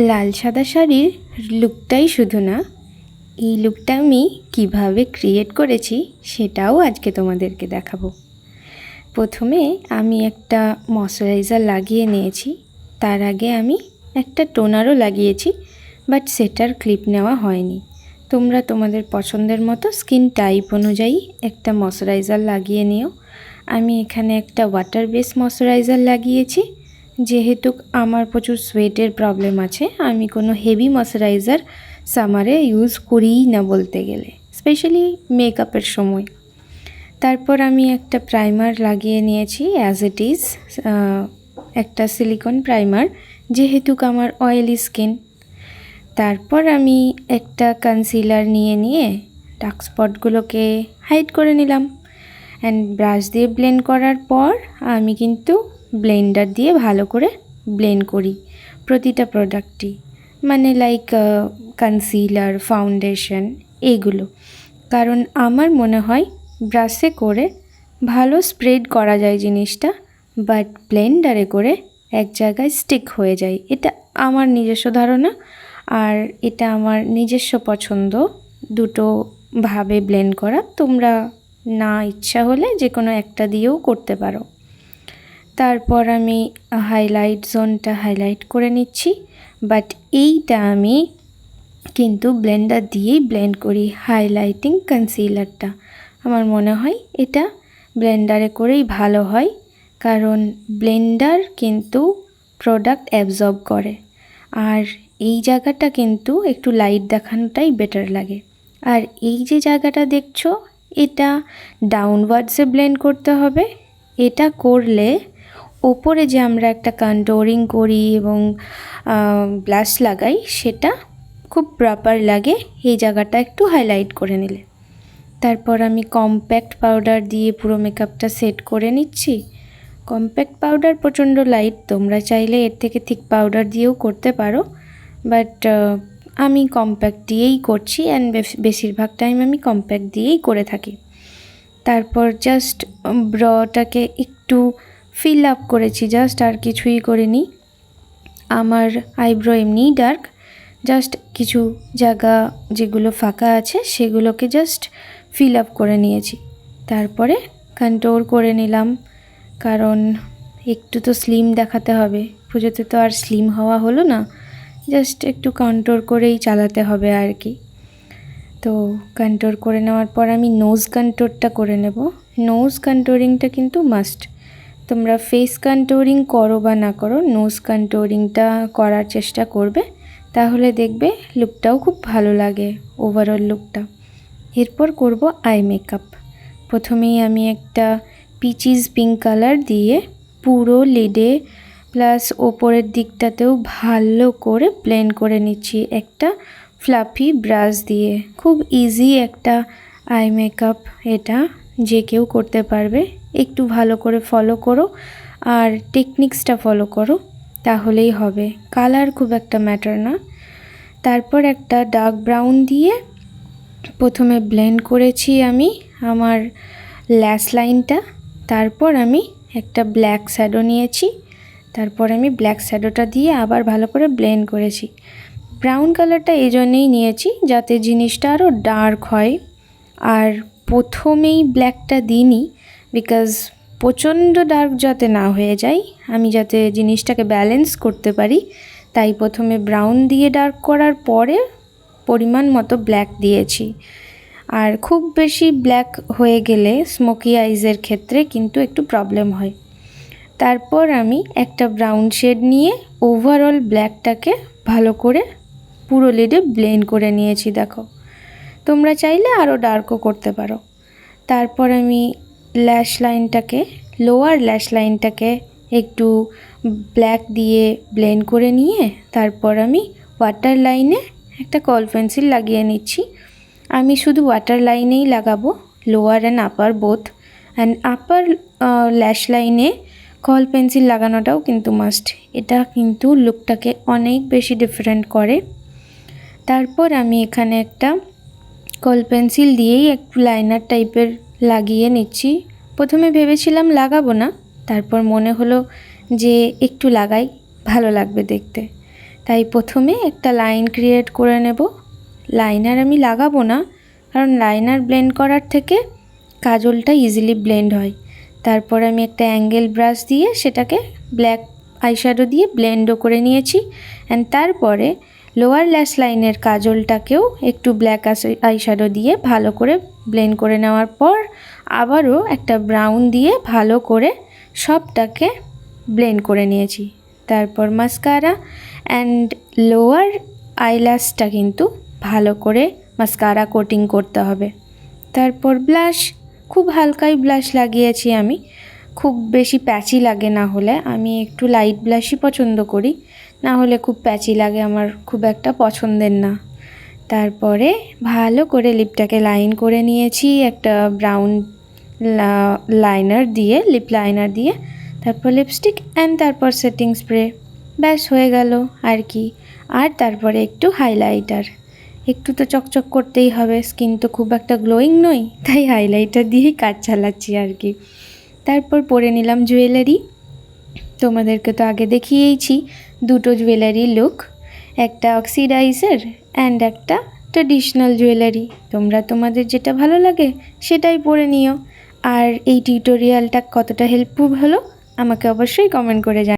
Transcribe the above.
লাল সাদা শাড়ির লুকটাই শুধু না, এই লুকটা আমি কিভাবে ক্রিয়েট করেছি সেটাও আজকে তোমাদেরকে দেখাবো। প্রথমে আমি একটা ময়শ্চারাইজার লাগিয়ে নিয়েছি, তার আগে আমি একটা টোনারও লাগিয়েছি, বাট সেটার ক্লিপ নেওয়া হয়নি। তোমরা তোমাদের পছন্দের মতো স্কিন টাইপ অনুযায়ী একটা ময়শ্চারাইজার লাগিয়ে নিও। আমি এখানে একটা ওয়াটার বেস ময়শ্চারাইজার লাগিয়েছি, যেহেতু আমার প্রচুর সোয়েটের প্রবলেম আছে। আমি কোনো হেভি ময়শ্চারাইজার সামারে ইউজ করিই না বলতে গেলে, স্পেশালি মেকআপের সময়। তারপর আমি একটা প্রাইমার লাগিয়ে নিয়েছি, অ্যাজ ইট ইজ একটা সিলিকন প্রাইমার, যেহেতু আমার অয়েলি স্কিন। তারপর আমি একটা কনসিলার নিয়ে ডার্ক স্পটগুলোকে হাইড করে নিলাম। অ্যান্ড ব্রাশ দিয়ে ব্লেন্ড করার পর আমি কিন্তু ব্লেন্ডার দিয়ে ভালো করে ব্লেন্ড করি প্রতিটা প্রোডাক্টই, মানে লাইক কনসিলার, ফাউন্ডেশন, এইগুলো। কারণ আমার মনে হয় ব্রাশে করে ভালো স্প্রেড করা যায় জিনিসটা, বাট ব্লেন্ডারে করে এক জায়গায় স্টিক হয়ে যায়। এটা আমার নিজস্ব ধারণা, আর এটা আমার নিজস্ব পছন্দ, দুটো ভাবে ব্লেন্ড করা। তোমরা না ইচ্ছা হলে যে কোনো একটা দিয়েও করতে পারো। তারপর আমি হাইলাইট জোনটা হাইলাইট করে নিচ্ছি, বাট এইটা আমি কিন্তু ব্লেন্ডার দিয়েই ব্লেন্ড করি। হাইলাইটিং কনসিলারটা আমার মনে হয় এটা ব্লেন্ডারে করেই ভালো হয়, কারণ ব্লেন্ডার কিন্তু প্রোডাক্ট অ্যাবজর্ব করে, আর এই জায়গাটা কিন্তু একটু লাইট দেখানোটাই বেটার লাগে। আর এই যে জায়গাটা দেখছো, এটা ডাউনওয়ার্ডসে ব্লেন্ড করতে হবে। এটা করলে ওপরে যে আমরা একটা কন্ট্যুরিং করি এবং ব্লাশ লাগাই, সেটা খুব প্রপার লাগে এই জায়গাটা একটু হাইলাইট করে নিলে। তারপর আমি কম্প্যাক্ট পাউডার দিয়ে পুরো মেকআপটা সেট করে নিচ্ছি। কম্প্যাক্ট পাউডার প্রচণ্ড লাইট, তোমরা চাইলে এর থেকে থিক পাউডার দিয়েও করতে পারো, বাট আমি কম্প্যাক্ট দিয়েই করছি, অ্যান্ড বেশিরভাগ টাইম আমি কম্প্যাক্ট দিয়েই করে থাকি। তারপর জাস্ট ব্রটাকে একটু ফিল আপ করেছি, জাস্ট, আর কিছুই করিনি। আমার আইব্রো এমনিই ডার্ক, জাস্ট কিছু জায়গা যেগুলো ফাঁকা আছে সেগুলোকে জাস্ট ফিল আপ করে নিয়েছি। তারপরে কন্ট্যুর করে নিলাম, কারণ একটু তো স্লিম দেখাতে হবে। পুজোতে তো আর স্লিম হওয়া হলো না, জাস্ট একটু কন্ট্যুর করেই চালাতে হবে আর কি। তো কন্ট্যুর করে নেওয়ার পর আমি নোজ কন্ট্যুরটা করে নেব। নোজ কন্ট্যুরিংটা কিন্তু মাস্ট। তোমরা ফেস কন্ট্যুরিং করো বা না করো, নোজ কন্ট্যুরিংটা করার চেষ্টা করবে, তাহলে দেখবে লুকটাও খুব ভালো লাগে, ওভারঅল লুকটা। এরপর করব আই মেকআপ। প্রথমেই আমি একটা পিচিস পিঙ্ক কালার দিয়ে পুরো লিডে প্লাস ওপরের দিকটাতেও ভালো করে ব্লেন্ড করে নিচ্ছি একটা ফ্লাফি ব্রাশ দিয়ে। খুব ইজি একটা আই মেকআপ, এটা যে কেউ করতে পারবে। একটু ভালো করে ফলো করো আর টেকনিক্সটা ফলো করো, তাহলেই হবে। কালার খুব একটা ম্যাটার না। তারপর একটা ডার্ক ব্রাউন দিয়ে প্রথমে ব্লেন্ড করেছি আমি আমার ল্যাশ লাইনটা। তারপর আমি একটা ব্ল্যাক শ্যাডো নিয়েছি, তারপর আমি ব্ল্যাক শ্যাডোটা দিয়ে আবার ভালো করে ব্লেন্ড করেছি। ব্রাউন কালারটা এই জন্যেই নিয়েছি যাতে জিনিসটা আরও ডার্ক হয়। আর প্রথমেই ব্ল্যাকটা দিইনি, বিকজ প্রচণ্ড ডার্ক যাতে না হয়ে যায়, আমি যাতে জিনিসটাকে ব্যালেন্স করতে পারি, তাই প্রথমে ব্রাউন দিয়ে ডার্ক করার পরে পরিমাণ মতো ব্ল্যাক দিয়েছি। আর খুব বেশি ব্ল্যাক হয়ে গেলে স্মোকি আইজের ক্ষেত্রে কিন্তু একটু প্রবলেম হয়। তারপর আমি একটা ব্রাউন শেড নিয়ে ওভারঅল ব্ল্যাকটাকে ভালো করে পুরো লিডে ব্লেন্ড করে নিয়েছি। দেখো, তোমরা চাইলে আরও ডার্কও করতে পারো। তারপর আমি ল্যাশ লাইনটাকে, লোয়ার ল্যাশ লাইনটাকে একটু ব্ল্যাক দিয়ে ব্লেন্ড করে নিয়ে তারপর আমি ওয়াটার লাইনে একটা কল পেন্সিল লাগিয়ে নিচ্ছি। আমি শুধু ওয়াটার লাইনেই লাগাবো, lower and upper both. And আপার ল্যাশ লাইনে কল পেন্সিল লাগানোটাও কিন্তু মাস্ট, এটা কিন্তু লুকটাকে অনেক বেশি ডিফারেন্ট করে। তারপর আমি এখানে একটা কল পেন্সিল দিয়েই একটু লাইনার টাইপের লাগিয়ে নিচ্ছি। প্রথমে ভেবেছিলাম লাগাবো না, তারপর মনে হলো যে একটু লাগাই, ভালো লাগবে দেখতে। তাই প্রথমে একটা লাইন ক্রিয়েট করে নেব। লাইনার আমি লাগাবো না, কারণ লাইনার ব্লেন্ড করার থেকে কাজলটা ইজিলি ব্লেন্ড হয়। তারপর আমি একটা অ্যাঙ্গেল ব্রাশ দিয়ে সেটাকে ব্ল্যাক আইশ্যাডো দিয়ে ব্লেন্ডও করে নিয়েছি। অ্যান্ড তারপরে লোয়ার ল্যাশ লাইনের কাজলটাকেও একটু ব্ল্যাক আইশ্যাডো দিয়ে ভালো করে ব্লেন্ড করে নেওয়ার পর আবারও একটা ব্রাউন দিয়ে ভালো করে সবটাকে ব্লেন্ড করে নিয়েছি। তারপর মাস্কারা অ্যান্ড লোয়ার আইল্যাশটা কিন্তু ভালো করে মাস্কারা কোটিং করতে হবে। তারপর ব্লাশ, খুব হালকাই ব্লাশ লাগিয়েছি আমি, খুব বেশি প্যাচি লাগে না হলে। আমি একটু লাইট ব্লাশই পছন্দ করি, না হলে খুব প্যাচি লাগে, আমার খুব একটা পছন্দের না। তারপরে ভালো করে লিপটাকে লাইন করে নিয়েছি একটা ব্রাউন লাইনার দিয়ে, লিপ লাইনার দিয়ে। তারপর লিপস্টিক অ্যান্ড তারপর সেটিং স্প্রে, ব্যাস হয়ে গেল আর কি। আর তারপরে একটু হাইলাইটার, একটু তো চকচক করতেই হবে, স্কিন তো খুব একটা গ্লোয়িং নই, তাই হাইলাইটার দিয়েই কাজ চালাচ্ছি আর কি। তারপর পরে নিলাম জুয়েলারি। তোমাদেরকে তো আগে দেখিয়েইছি দুটো জুয়েলারি লুক, একটা অক্সিডাইজার অ্যান্ড একটা ট্রেডিশনাল জুয়েলারি। তোমরা তোমাদের যেটা ভালো লাগে সেটাই পরে নিও। আর এই টিউটোরিয়ালটা কতটা হেল্পফুল হলো আমাকে অবশ্যই কমেন্ট করে জানাও।